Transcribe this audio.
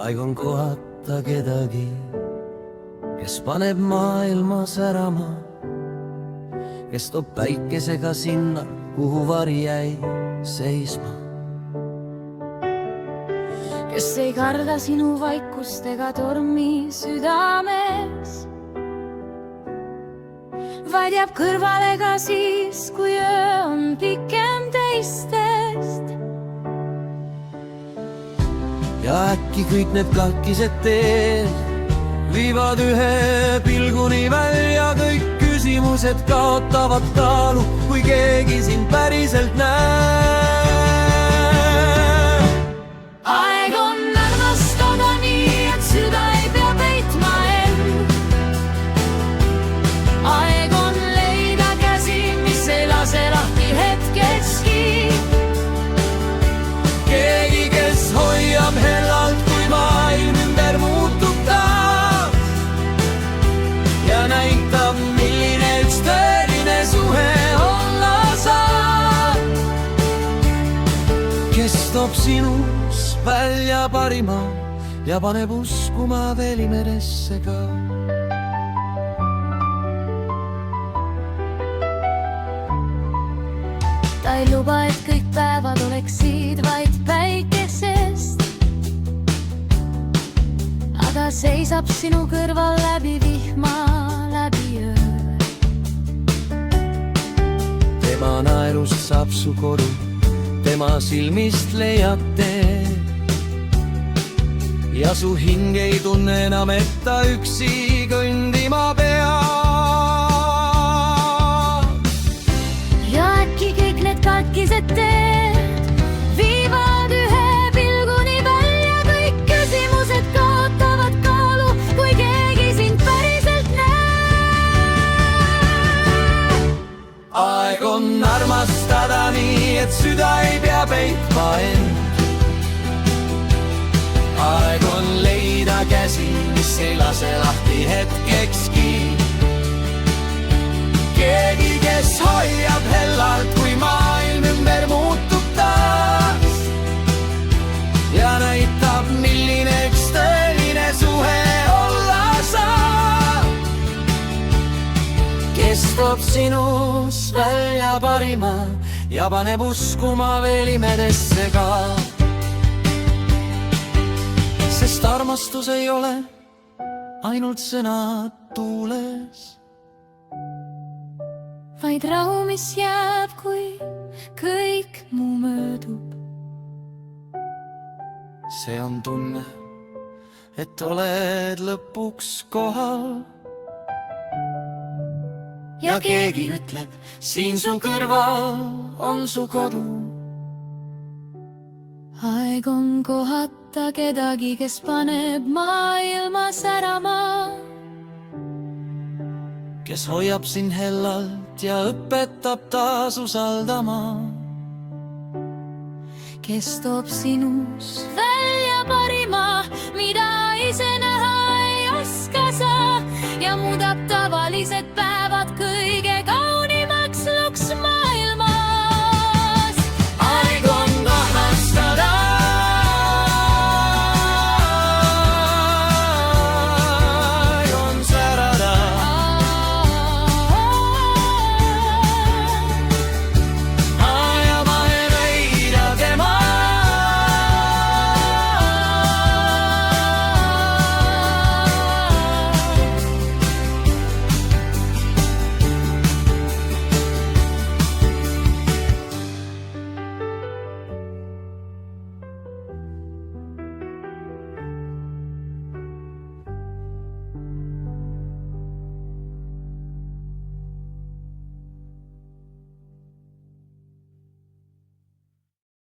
aeg on kohata kedagi, kes paneb maailma särama, kes toob päikesega sinna, kuhu vari jäi seisma. Kes ei karda sinu vaikust ega tormi südames, vaid jääb kõrvale ka siis, kui öö on pikem teistest. Ja äkki kõik need katkised teed viivad ühe pilguni välja, kõik küsimused kaotavad kaalu, kui keegi sind päriselt näeb. Aeg on armastada nii, et süda ei pea peitma end. Aeg on leida käsi, mis ei lase lahti hetkekski. Keegi, kes hoiab hellalt, kui maailm ümber muutub taas ja näitab, milline üks tõeline suhe olla saab. Kes toob sinus välja parima ja paneb uskuma Velimeresse ka. Ta ei luba, et kõik päevad oleksid vaid päikesest, aga seisab sinu kõrval läbi vihma, läbi öö. Tema naerust saab su kodu, tema silmist leiad tee ja su hing ei tunne enam, et ta üksi kõndima peab. Ja äkki kõik need katkised teed viivad ühe pilguni välja, kõik küsimused kaotavad kaalu, kui keegi sind päriselt näeb. Aeg on armastada nii, et süda ei pea peitma end. Aeg on leida käsi, mis ei lase lahti hetkekski. Keegi, kes hoiab hellalt, kui maailm ümber muutub taas ja näitab, milline üks tõeline suhe olla saab. Kes toob sinus välja parima ja paneb uskuma Velimeresse ka. Sest armastus ei ole ainult sõnad tuules, vaid rahu, mis jääb, kui kõik muu möödub. see on tunne, et oled lõpuks kohal ja keegi ütleb, siin su kõrval on su kodu. Aeg on kohata kedagi, kes paneb maailma särama, kes hoiab sind hellalt ja õpetab taas usaldama. kes toob sinus välja parima, mida ise näha ei oska sa, ja muudab tavalised